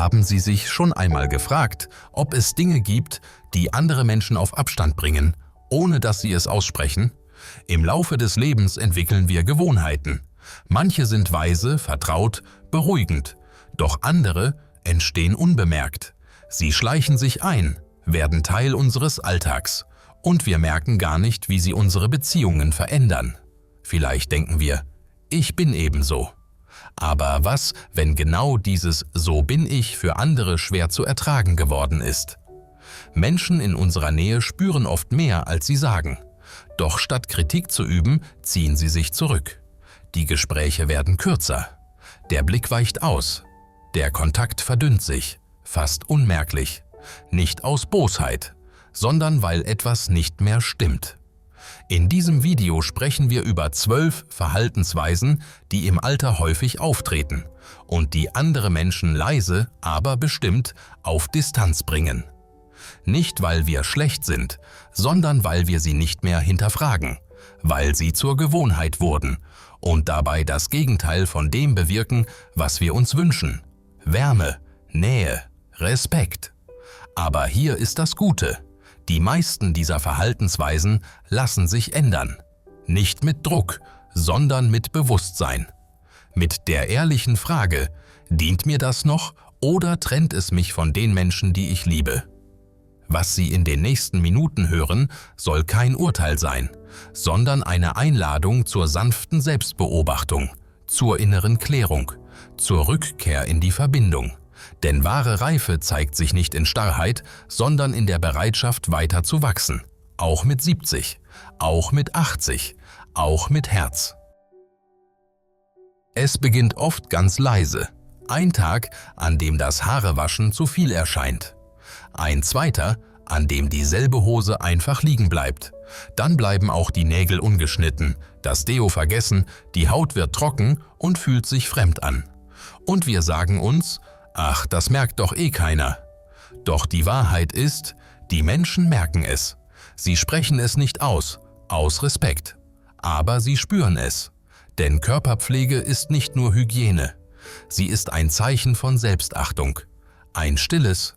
Haben Sie sich schon einmal gefragt, ob es Dinge gibt, die andere Menschen auf Abstand bringen, ohne dass sie es aussprechen? Im Laufe des Lebens entwickeln wir Gewohnheiten. Manche sind weise, vertraut, beruhigend, doch andere entstehen unbemerkt. Sie schleichen sich ein, werden Teil unseres Alltags und wir merken gar nicht, wie sie unsere Beziehungen verändern. Vielleicht denken wir, ich bin ebenso. Aber was, wenn genau dieses »So bin ich« für andere schwer zu ertragen geworden ist? Menschen in unserer Nähe spüren oft mehr, als sie sagen. Doch statt Kritik zu üben, ziehen sie sich zurück. Die Gespräche werden kürzer. Der Blick weicht aus. Der Kontakt verdünnt sich, fast unmerklich. Nicht aus Bosheit, sondern weil etwas nicht mehr stimmt. In diesem Video sprechen wir über 12 Verhaltensweisen, die im Alter häufig auftreten und die andere Menschen leise, aber bestimmt auf Distanz bringen. Nicht, weil wir schlecht sind, sondern weil wir sie nicht mehr hinterfragen, weil sie zur Gewohnheit wurden und dabei das Gegenteil von dem bewirken, was wir uns wünschen: Wärme, Nähe, Respekt. Aber hier ist das Gute: Die meisten dieser Verhaltensweisen lassen sich ändern. Nicht mit Druck, sondern mit Bewusstsein. Mit der ehrlichen Frage: Dient mir das noch oder trennt es mich von den Menschen, die ich liebe? Was Sie in den nächsten Minuten hören, soll kein Urteil sein, sondern eine Einladung zur sanften Selbstbeobachtung, zur inneren Klärung, zur Rückkehr in die Verbindung. Denn wahre Reife zeigt sich nicht in Starrheit, sondern in der Bereitschaft, weiter zu wachsen. Auch mit 70, auch mit 80, auch mit Herz. Es beginnt oft ganz leise. Ein Tag, an dem das Haarewaschen zu viel erscheint. Ein zweiter, an dem dieselbe Hose einfach liegen bleibt. Dann bleiben auch die Nägel ungeschnitten, das Deo vergessen, die Haut wird trocken und fühlt sich fremd an. Und wir sagen uns: Ach, das merkt doch eh keiner. Doch die Wahrheit ist, die Menschen merken es. Sie sprechen es nicht aus Respekt. Aber sie spüren es. Denn Körperpflege ist nicht nur Hygiene. Sie ist ein Zeichen von Selbstachtung. Ein stilles: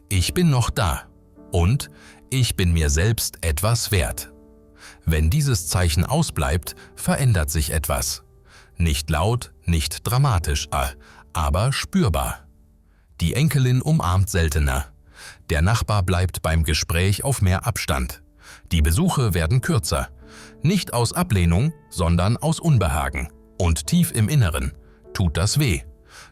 Ich bin noch da und ich bin mir selbst etwas wert. Wenn dieses Zeichen ausbleibt, verändert sich etwas. Nicht laut, nicht dramatisch, aber spürbar. Die Enkelin umarmt seltener. Der Nachbar bleibt beim Gespräch auf mehr Abstand. Die Besuche werden kürzer. Nicht aus Ablehnung, sondern aus Unbehagen. Und tief im Inneren tut das weh.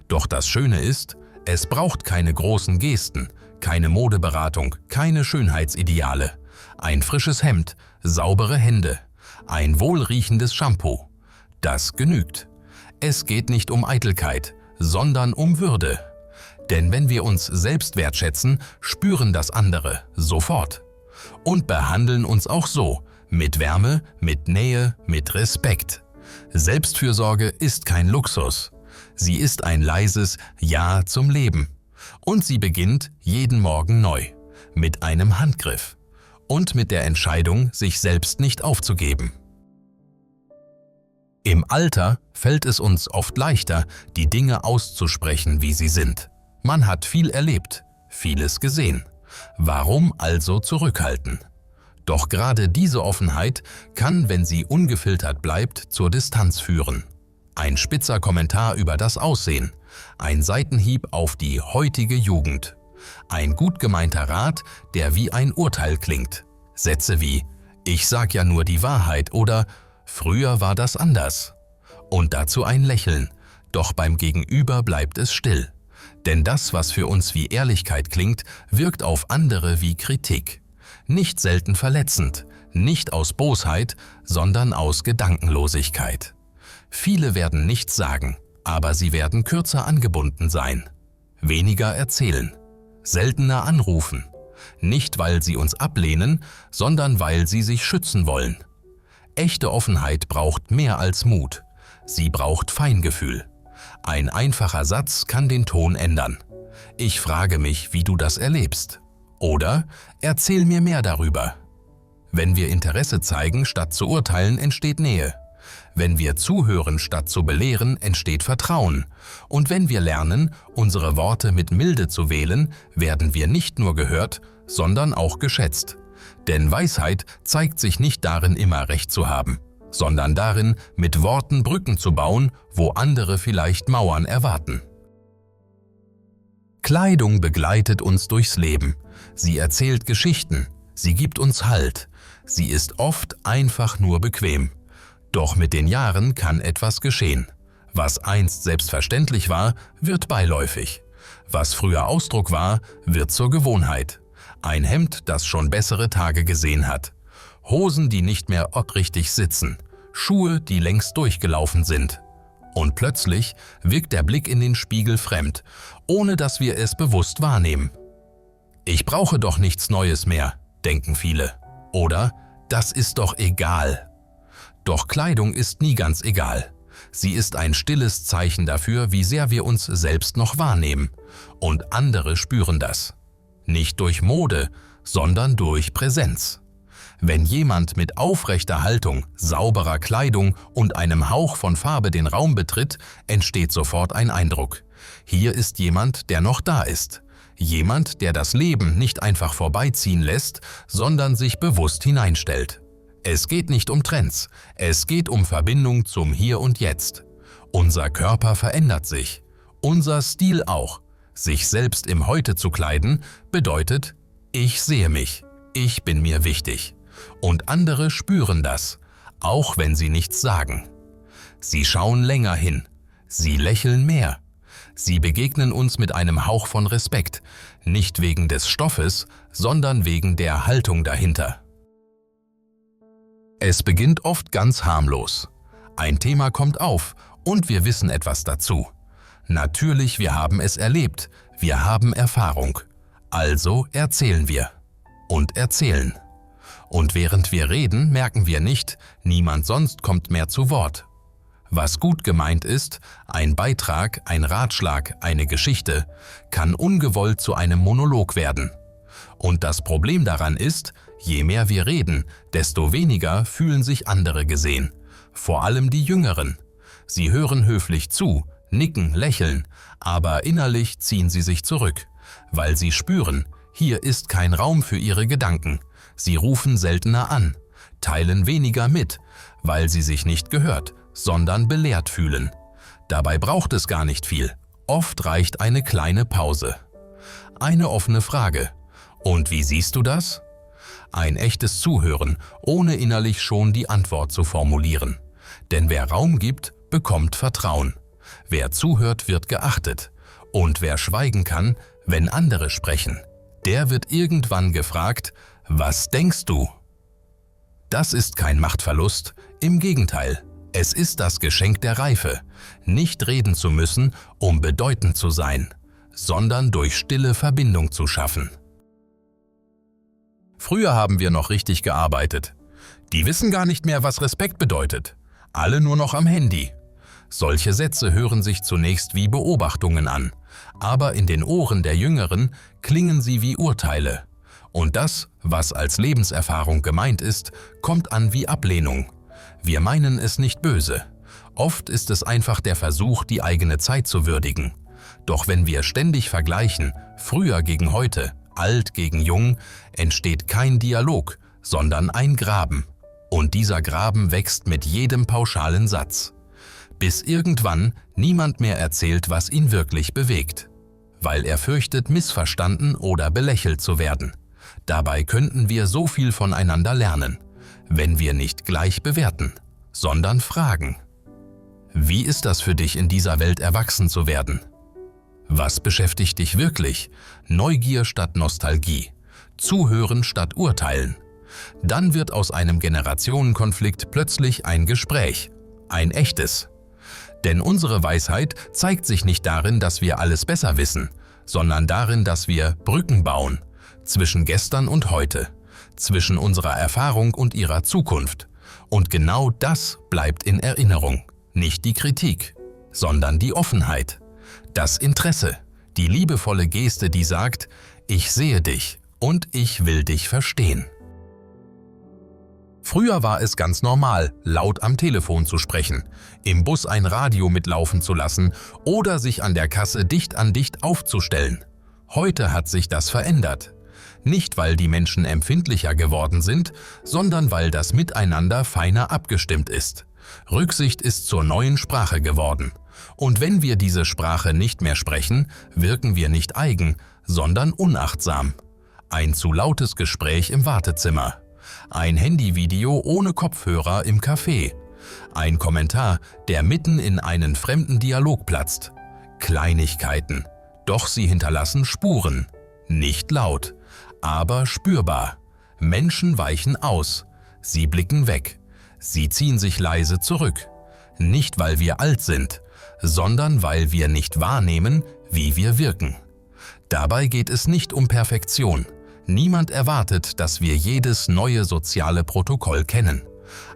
Doch das Schöne ist, es braucht keine großen Gesten, keine Modeberatung, keine Schönheitsideale. Ein frisches Hemd, saubere Hände, ein wohlriechendes Shampoo. Das genügt. Es geht nicht um Eitelkeit, sondern um Würde. Denn wenn wir uns selbst wertschätzen, spüren das andere sofort. Und behandeln uns auch so, mit Wärme, mit Nähe, mit Respekt. Selbstfürsorge ist kein Luxus. Sie ist ein leises Ja zum Leben. Und sie beginnt jeden Morgen neu, mit einem Handgriff und mit der Entscheidung, sich selbst nicht aufzugeben. Im Alter fällt es uns oft leichter, die Dinge auszusprechen, wie sie sind. Man hat viel erlebt, vieles gesehen. Warum also zurückhalten? Doch gerade diese Offenheit kann, wenn sie ungefiltert bleibt, zur Distanz führen. Ein spitzer Kommentar über das Aussehen, ein Seitenhieb auf die heutige Jugend. Ein gut gemeinter Rat, der wie ein Urteil klingt. Sätze wie: Ich sag ja nur die Wahrheit oder früher war das anders. Und dazu ein Lächeln, doch beim Gegenüber bleibt es still. Denn das, was für uns wie Ehrlichkeit klingt, wirkt auf andere wie Kritik. Nicht selten verletzend, nicht aus Bosheit, sondern aus Gedankenlosigkeit. Viele werden nichts sagen, aber sie werden kürzer angebunden sein. Weniger erzählen, seltener anrufen. Nicht, weil sie uns ablehnen, sondern weil sie sich schützen wollen. Echte Offenheit braucht mehr als Mut. Sie braucht Feingefühl. Ein einfacher Satz kann den Ton ändern. Ich frage mich, wie du das erlebst. Oder erzähl mir mehr darüber. Wenn wir Interesse zeigen, statt zu urteilen, entsteht Nähe. Wenn wir zuhören statt zu belehren, entsteht Vertrauen. Und wenn wir lernen, unsere Worte mit Milde zu wählen, werden wir nicht nur gehört, sondern auch geschätzt. Denn Weisheit zeigt sich nicht darin, immer Recht zu haben, sondern darin, mit Worten Brücken zu bauen, wo andere vielleicht Mauern erwarten. Kleidung begleitet uns durchs Leben. Sie erzählt Geschichten. Sie gibt uns Halt. Sie ist oft einfach nur bequem. Doch mit den Jahren kann etwas geschehen. Was einst selbstverständlich war, wird beiläufig. Was früher Ausdruck war, wird zur Gewohnheit. Ein Hemd, das schon bessere Tage gesehen hat. Hosen, die nicht mehr ortrichtig sitzen. Schuhe, die längst durchgelaufen sind. Und plötzlich wirkt der Blick in den Spiegel fremd, ohne dass wir es bewusst wahrnehmen. Ich brauche doch nichts Neues mehr, denken viele. Oder, das ist doch egal. Doch Kleidung ist nie ganz egal. Sie ist ein stilles Zeichen dafür, wie sehr wir uns selbst noch wahrnehmen. Und andere spüren das. Nicht durch Mode, sondern durch Präsenz. Wenn jemand mit aufrechter Haltung, sauberer Kleidung und einem Hauch von Farbe den Raum betritt, entsteht sofort ein Eindruck. Hier ist jemand, der noch da ist. Jemand, der das Leben nicht einfach vorbeiziehen lässt, sondern sich bewusst hineinstellt. Es geht nicht um Trends, es geht um Verbindung zum Hier und Jetzt. Unser Körper verändert sich, unser Stil auch. Sich selbst im Heute zu kleiden, bedeutet, ich sehe mich, ich bin mir wichtig. Und andere spüren das, auch wenn sie nichts sagen. Sie schauen länger hin, sie lächeln mehr. Sie begegnen uns mit einem Hauch von Respekt, nicht wegen des Stoffes, sondern wegen der Haltung dahinter. Es beginnt oft ganz harmlos. Ein Thema kommt auf und wir wissen etwas dazu. Natürlich, wir haben es erlebt, wir haben Erfahrung. Also erzählen wir. Und erzählen. Und während wir reden, merken wir nicht, niemand sonst kommt mehr zu Wort. Was gut gemeint ist, ein Beitrag, ein Ratschlag, eine Geschichte, kann ungewollt zu einem Monolog werden. Und das Problem daran ist, je mehr wir reden, desto weniger fühlen sich andere gesehen. Vor allem die Jüngeren. Sie hören höflich zu, nicken, lächeln, aber innerlich ziehen sie sich zurück, weil sie spüren, hier ist kein Raum für ihre Gedanken. Sie rufen seltener an, teilen weniger mit, weil sie sich nicht gehört, sondern belehrt fühlen. Dabei braucht es gar nicht viel. Oft reicht eine kleine Pause. Eine offene Frage. Und wie siehst du das? Ein echtes Zuhören, ohne innerlich schon die Antwort zu formulieren. Denn wer Raum gibt, bekommt Vertrauen. Wer zuhört, wird geachtet. Und wer schweigen kann, wenn andere sprechen, der wird irgendwann gefragt, was denkst du? Das ist kein Machtverlust, im Gegenteil. Es ist das Geschenk der Reife, nicht reden zu müssen, um bedeutend zu sein, sondern durch stille Verbindung zu schaffen. Früher haben wir noch richtig gearbeitet. Die wissen gar nicht mehr, was Respekt bedeutet. Alle nur noch am Handy. Solche Sätze hören sich zunächst wie Beobachtungen an, aber in den Ohren der Jüngeren klingen sie wie Urteile. Und das, was als Lebenserfahrung gemeint ist, kommt an wie Ablehnung. Wir meinen es nicht böse. Oft ist es einfach der Versuch, die eigene Zeit zu würdigen. Doch wenn wir ständig vergleichen, früher gegen heute, alt gegen jung, entsteht kein Dialog, sondern ein Graben. Und dieser Graben wächst mit jedem pauschalen Satz. Bis irgendwann niemand mehr erzählt, was ihn wirklich bewegt. Weil er fürchtet, missverstanden oder belächelt zu werden. Dabei könnten wir so viel voneinander lernen, wenn wir nicht gleich bewerten, sondern fragen. Wie ist das für dich, in dieser Welt erwachsen zu werden? Was beschäftigt dich wirklich? Neugier statt Nostalgie, Zuhören statt Urteilen. Dann wird aus einem Generationenkonflikt plötzlich ein Gespräch, ein echtes. Denn unsere Weisheit zeigt sich nicht darin, dass wir alles besser wissen, sondern darin, dass wir Brücken bauen, zwischen gestern und heute, zwischen unserer Erfahrung und ihrer Zukunft. Und genau das bleibt in Erinnerung, nicht die Kritik, sondern die Offenheit, das Interesse, die liebevolle Geste, die sagt, ich sehe dich und ich will dich verstehen. Früher war es ganz normal, laut am Telefon zu sprechen, im Bus ein Radio mitlaufen zu lassen oder sich an der Kasse dicht an dicht aufzustellen. Heute hat sich das verändert. Nicht, weil die Menschen empfindlicher geworden sind, sondern weil das Miteinander feiner abgestimmt ist. Rücksicht ist zur neuen Sprache geworden. Und wenn wir diese Sprache nicht mehr sprechen, wirken wir nicht eigen, sondern unachtsam. Ein zu lautes Gespräch im Wartezimmer. Ein Handyvideo ohne Kopfhörer im Café. Ein Kommentar, der mitten in einen fremden Dialog platzt. Kleinigkeiten. Doch sie hinterlassen Spuren. Nicht laut, aber spürbar. Menschen weichen aus. Sie blicken weg. Sie ziehen sich leise zurück. Nicht, weil wir alt sind, sondern weil wir nicht wahrnehmen, wie wir wirken. Dabei geht es nicht um Perfektion. Niemand erwartet, dass wir jedes neue soziale Protokoll kennen.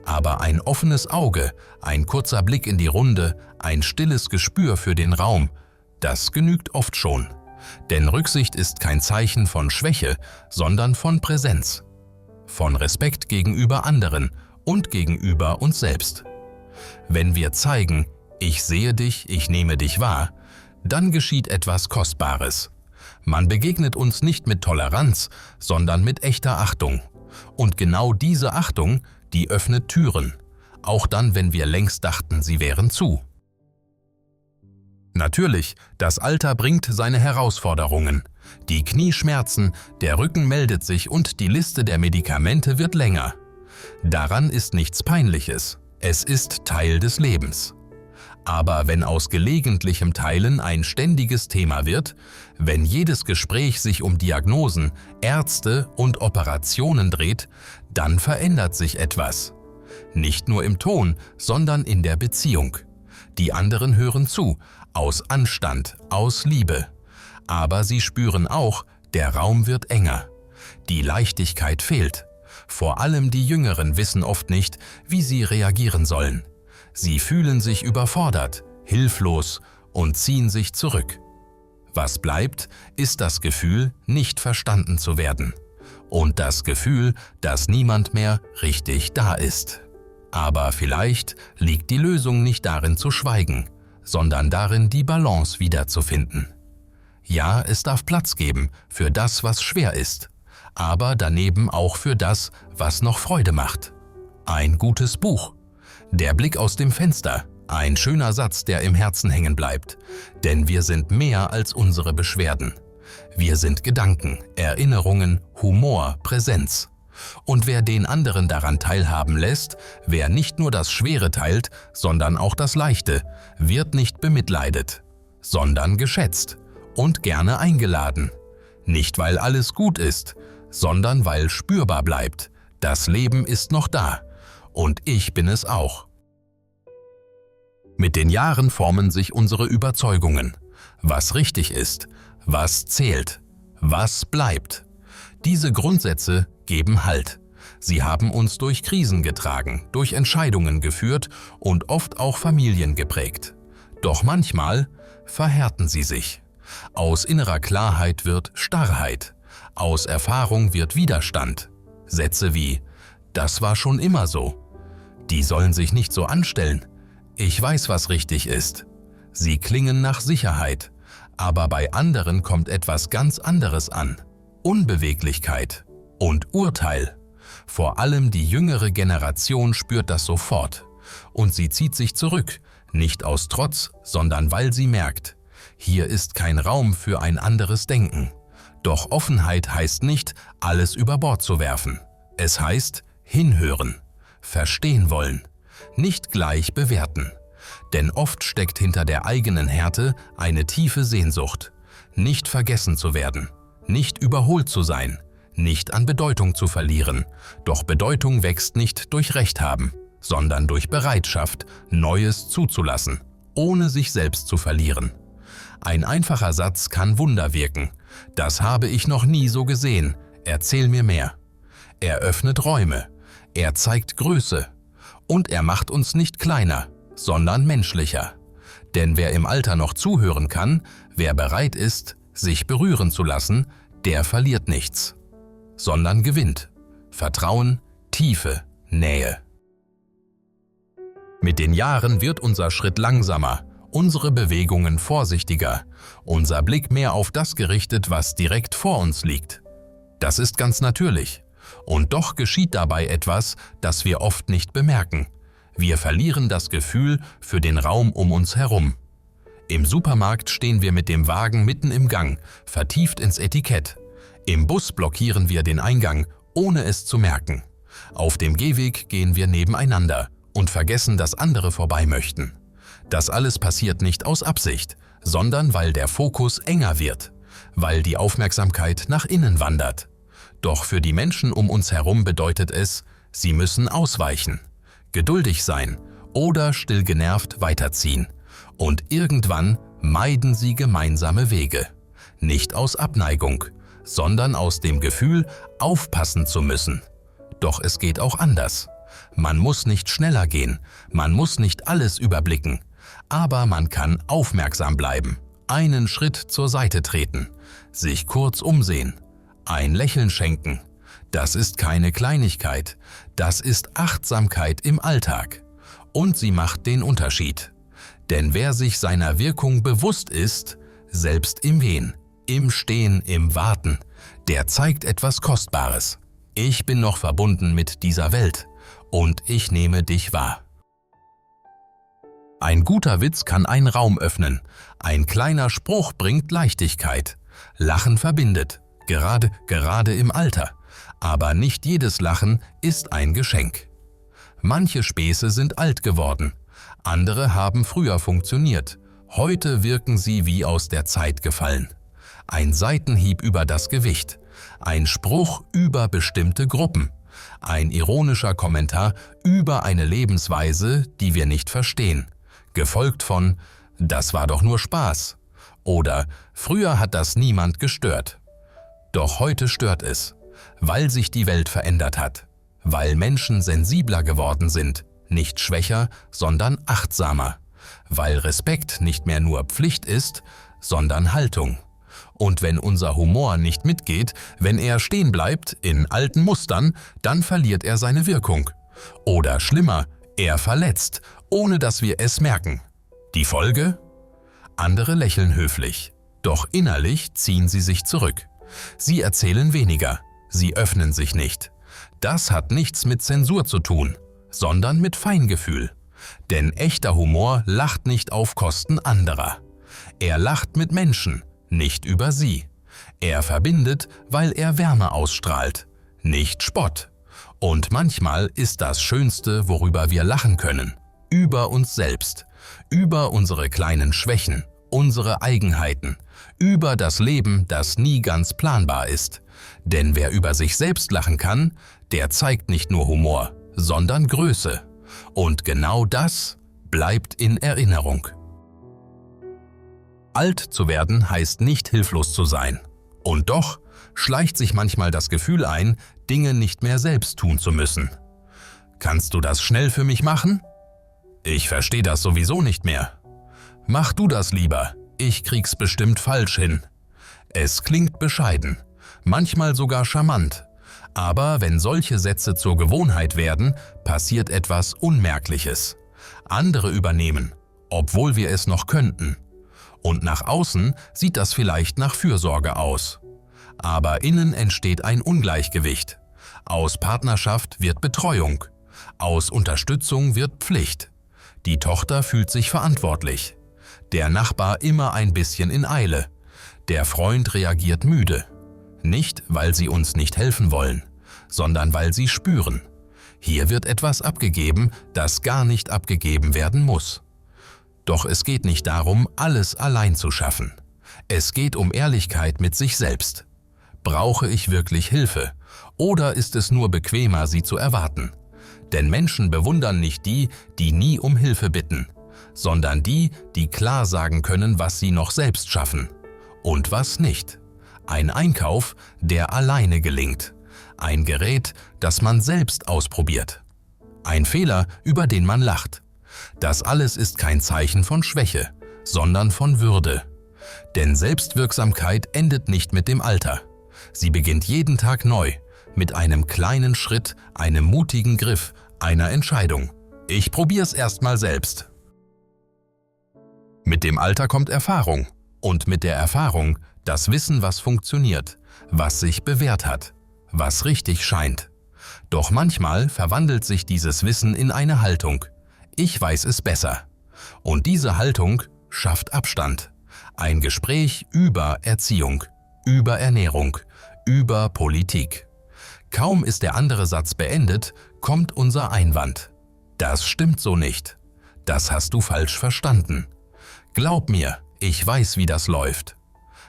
Aber ein offenes Auge, ein kurzer Blick in die Runde, ein stilles Gespür für den Raum, das genügt oft schon. Denn Rücksicht ist kein Zeichen von Schwäche, sondern von Präsenz. Von Respekt gegenüber anderen und gegenüber uns selbst. Wenn wir zeigen, ich sehe dich, ich nehme dich wahr, dann geschieht etwas Kostbares. Man begegnet uns nicht mit Toleranz, sondern mit echter Achtung. Und genau diese Achtung, die öffnet Türen, auch dann, wenn wir längst dachten, sie wären zu. Natürlich, das Alter bringt seine Herausforderungen. Die Knie schmerzen, der Rücken meldet sich und die Liste der Medikamente wird länger. Daran ist nichts Peinliches. Es ist Teil des Lebens. Aber wenn aus gelegentlichem Teilen ein ständiges Thema wird, wenn jedes Gespräch sich um Diagnosen, Ärzte und Operationen dreht, dann verändert sich etwas. Nicht nur im Ton, sondern in der Beziehung. Die anderen hören zu, aus Anstand, aus Liebe. Aber sie spüren auch, der Raum wird enger. Die Leichtigkeit fehlt. Vor allem die Jüngeren wissen oft nicht, wie sie reagieren sollen. Sie fühlen sich überfordert, hilflos und ziehen sich zurück. Was bleibt, ist das Gefühl, nicht verstanden zu werden. Und das Gefühl, dass niemand mehr richtig da ist. Aber vielleicht liegt die Lösung nicht darin zu schweigen, sondern darin, die Balance wiederzufinden. Ja, es darf Platz geben für das, was schwer ist, aber daneben auch für das, was noch Freude macht. Ein gutes Buch. Der Blick aus dem Fenster. Ein schöner Satz, der im Herzen hängen bleibt. Denn wir sind mehr als unsere Beschwerden. Wir sind Gedanken, Erinnerungen, Humor, Präsenz. Und wer den anderen daran teilhaben lässt, wer nicht nur das Schwere teilt, sondern auch das Leichte, wird nicht bemitleidet, sondern geschätzt und gerne eingeladen. Nicht, weil alles gut ist, sondern weil spürbar bleibt, das Leben ist noch da und ich bin es auch. Mit den Jahren formen sich unsere Überzeugungen, was richtig ist, was zählt, was bleibt. Diese Grundsätze geben Halt. Sie haben uns durch Krisen getragen, durch Entscheidungen geführt und oft auch Familien geprägt. Doch manchmal verhärten sie sich. Aus innerer Klarheit wird Starrheit. Aus Erfahrung wird Widerstand. Sätze wie „Das war schon immer so“, „Die sollen sich nicht so anstellen“, „Ich weiß, was richtig ist“. Sie klingen nach Sicherheit, aber bei anderen kommt etwas ganz anderes an. Unbeweglichkeit und Urteil. Vor allem die jüngere Generation spürt das sofort. Und sie zieht sich zurück, nicht aus Trotz, sondern weil sie merkt, hier ist kein Raum für ein anderes Denken. Doch Offenheit heißt nicht, alles über Bord zu werfen. Es heißt hinhören, verstehen wollen, nicht gleich bewerten. Denn oft steckt hinter der eigenen Härte eine tiefe Sehnsucht, nicht vergessen zu werden, nicht überholt zu sein, nicht an Bedeutung zu verlieren. Doch Bedeutung wächst nicht durch Recht haben, sondern durch Bereitschaft, Neues zuzulassen, ohne sich selbst zu verlieren. Ein einfacher Satz kann Wunder wirken. Das habe ich noch nie so gesehen. Erzähl mir mehr. Er öffnet Räume. Er zeigt Größe. Und er macht uns nicht kleiner, sondern menschlicher. Denn wer im Alter noch zuhören kann, wer bereit ist, sich berühren zu lassen, der verliert nichts, sondern gewinnt. Vertrauen, Tiefe, Nähe. Mit den Jahren wird unser Schritt langsamer, unsere Bewegungen vorsichtiger, unser Blick mehr auf das gerichtet, was direkt vor uns liegt. Das ist ganz natürlich. Und doch geschieht dabei etwas, das wir oft nicht bemerken. Wir verlieren das Gefühl für den Raum um uns herum. Im Supermarkt stehen wir mit dem Wagen mitten im Gang, vertieft ins Etikett. Im Bus blockieren wir den Eingang, ohne es zu merken. Auf dem Gehweg gehen wir nebeneinander und vergessen, dass andere vorbei möchten. Das alles passiert nicht aus Absicht, sondern weil der Fokus enger wird, weil die Aufmerksamkeit nach innen wandert. Doch für die Menschen um uns herum bedeutet es, sie müssen ausweichen, geduldig sein oder still genervt weiterziehen. Und irgendwann meiden sie gemeinsame Wege. Nicht aus Abneigung, sondern aus dem Gefühl, aufpassen zu müssen. Doch es geht auch anders. Man muss nicht schneller gehen, man muss nicht alles überblicken, aber man kann aufmerksam bleiben, einen Schritt zur Seite treten, sich kurz umsehen, ein Lächeln schenken. Das ist keine Kleinigkeit, das ist Achtsamkeit im Alltag. Und sie macht den Unterschied. Denn wer sich seiner Wirkung bewusst ist, selbst im Gehen, im Stehen, im Warten, der zeigt etwas Kostbares. Ich bin noch verbunden mit dieser Welt und ich nehme dich wahr. Ein guter Witz kann einen Raum öffnen, ein kleiner Spruch bringt Leichtigkeit, Lachen verbindet, gerade im Alter. Aber nicht jedes Lachen ist ein Geschenk. Manche Späße sind alt geworden, andere haben früher funktioniert, heute wirken sie wie aus der Zeit gefallen. Ein Seitenhieb über das Gewicht, ein Spruch über bestimmte Gruppen, ein ironischer Kommentar über eine Lebensweise, die wir nicht verstehen, gefolgt von »Das war doch nur Spaß« oder »Früher hat das niemand gestört«. Doch heute stört es, weil sich die Welt verändert hat, weil Menschen sensibler geworden sind, nicht schwächer, sondern achtsamer, weil Respekt nicht mehr nur Pflicht ist, sondern Haltung. Und wenn unser Humor nicht mitgeht, wenn er stehen bleibt in alten Mustern, dann verliert er seine Wirkung. Oder schlimmer, er verletzt, ohne dass wir es merken. Die Folge? Andere lächeln höflich, doch innerlich ziehen sie sich zurück. Sie erzählen weniger, sie öffnen sich nicht. Das hat nichts mit Zensur zu tun, sondern mit Feingefühl. Denn echter Humor lacht nicht auf Kosten anderer. Er lacht mit Menschen, nicht über sie. Er verbindet, weil er Wärme ausstrahlt, nicht Spott. Und manchmal ist das Schönste, worüber wir lachen können, über uns selbst, über unsere kleinen Schwächen, unsere Eigenheiten, über das Leben, das nie ganz planbar ist. Denn wer über sich selbst lachen kann, der zeigt nicht nur Humor, sondern Größe. Und genau das bleibt in Erinnerung. Alt zu werden heißt nicht hilflos zu sein. Und doch schleicht sich manchmal das Gefühl ein, Dinge nicht mehr selbst tun zu müssen. Kannst du das schnell für mich machen? Ich verstehe das sowieso nicht mehr. Mach du das lieber, ich krieg's bestimmt falsch hin. Es klingt bescheiden, manchmal sogar charmant. Aber wenn solche Sätze zur Gewohnheit werden, passiert etwas Unmerkliches. Andere übernehmen, obwohl wir es noch könnten. Und nach außen sieht das vielleicht nach Fürsorge aus. Aber innen entsteht ein Ungleichgewicht. Aus Partnerschaft wird Betreuung. Aus Unterstützung wird Pflicht. Die Tochter fühlt sich verantwortlich. Der Nachbar immer ein bisschen in Eile. Der Freund reagiert müde. Nicht, weil sie uns nicht helfen wollen, sondern weil sie spüren. Hier wird etwas abgegeben, das gar nicht abgegeben werden muss. Doch es geht nicht darum, alles allein zu schaffen. Es geht um Ehrlichkeit mit sich selbst. Brauche ich wirklich Hilfe? Oder ist es nur bequemer, sie zu erwarten? Denn Menschen bewundern nicht die, die nie um Hilfe bitten, sondern die, die klar sagen können, was sie noch selbst schaffen und was nicht. Ein Einkauf, der alleine gelingt. Ein Gerät, das man selbst ausprobiert. Ein Fehler, über den man lacht. Das alles ist kein Zeichen von Schwäche, sondern von Würde. Denn Selbstwirksamkeit endet nicht mit dem Alter. Sie beginnt jeden Tag neu, mit einem kleinen Schritt, einem mutigen Griff, einer Entscheidung. Ich probier's erstmal selbst. Mit dem Alter kommt Erfahrung und mit der Erfahrung das Wissen, was funktioniert, was sich bewährt hat, was richtig scheint. Doch manchmal verwandelt sich dieses Wissen in eine Haltung. Ich weiß es besser. Und diese Haltung schafft Abstand. Ein Gespräch über Erziehung, über Ernährung, über Politik. Kaum ist der andere Satz beendet, kommt unser Einwand. Das stimmt so nicht. Das hast du falsch verstanden. Glaub mir, ich weiß, wie das läuft.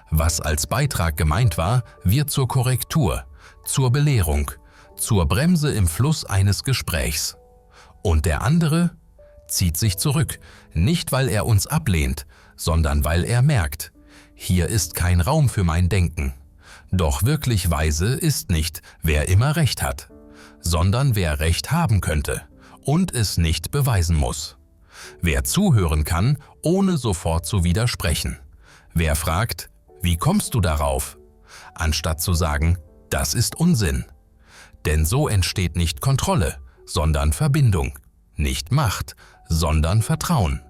Was als Beitrag gemeint war, wird zur Korrektur, zur Belehrung, zur Bremse im Fluss eines Gesprächs. Und der andere zieht sich zurück, nicht weil er uns ablehnt, sondern weil er merkt, hier ist kein Raum für mein Denken. Doch wirklich weise ist nicht, wer immer Recht hat, sondern wer Recht haben könnte und es nicht beweisen muss. Wer zuhören kann, ohne sofort zu widersprechen. Wer fragt, wie kommst du darauf? Anstatt zu sagen, das ist Unsinn. Denn so entsteht nicht Kontrolle, sondern Verbindung, nicht Macht, sondern Vertrauen.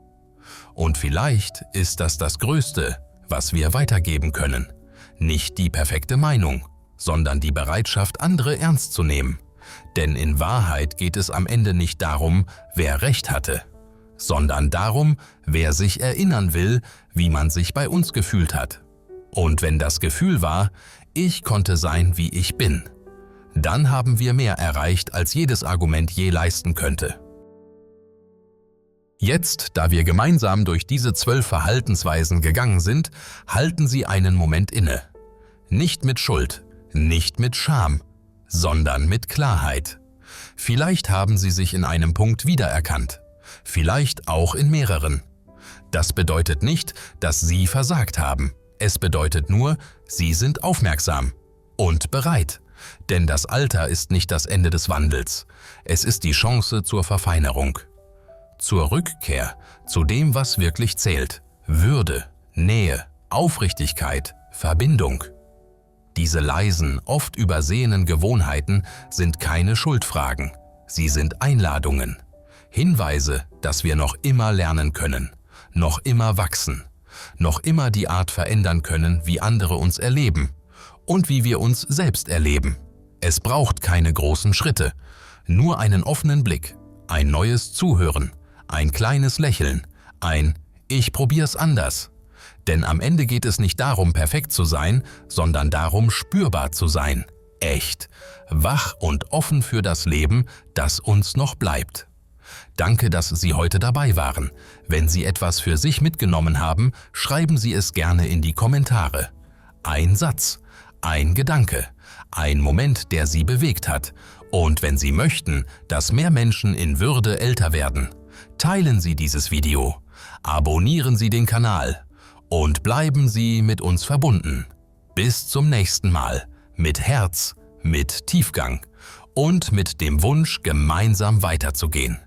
Und vielleicht ist das Größte, was wir weitergeben können. Nicht die perfekte Meinung, sondern die Bereitschaft, andere ernst zu nehmen. Denn in Wahrheit geht es am Ende nicht darum, wer Recht hatte, sondern darum, wer sich erinnern will, wie man sich bei uns gefühlt hat. Und wenn das Gefühl war, ich konnte sein, wie ich bin, dann haben wir mehr erreicht, als jedes Argument je leisten könnte. Jetzt, da wir gemeinsam durch diese 12 Verhaltensweisen gegangen sind, halten Sie einen Moment inne. Nicht mit Schuld, nicht mit Scham, sondern mit Klarheit. Vielleicht haben Sie sich in einem Punkt wiedererkannt, vielleicht auch in mehreren. Das bedeutet nicht, dass Sie versagt haben. Es bedeutet nur, Sie sind aufmerksam und bereit. Denn das Alter ist nicht das Ende des Wandels. Es ist die Chance zur Verfeinerung. Zur Rückkehr zu dem, was wirklich zählt. Würde, Nähe, Aufrichtigkeit, Verbindung. Diese leisen, oft übersehenen Gewohnheiten sind keine Schuldfragen. Sie sind Einladungen. Hinweise, dass wir noch immer lernen können, noch immer wachsen, noch immer die Art verändern können, wie andere uns erleben und wie wir uns selbst erleben. Es braucht keine großen Schritte, nur einen offenen Blick, ein neues Zuhören, ein kleines Lächeln, ein Ich probier's anders. Denn am Ende geht es nicht darum, perfekt zu sein, sondern darum, spürbar zu sein, echt, wach und offen für das Leben, das uns noch bleibt. Danke, dass Sie heute dabei waren. Wenn Sie etwas für sich mitgenommen haben, schreiben Sie es gerne in die Kommentare. Ein Satz, ein Gedanke, ein Moment, der Sie bewegt hat. Und wenn Sie möchten, dass mehr Menschen in Würde älter werden, teilen Sie dieses Video, abonnieren Sie den Kanal und bleiben Sie mit uns verbunden. Bis zum nächsten Mal, mit Herz, mit Tiefgang und mit dem Wunsch, gemeinsam weiterzugehen.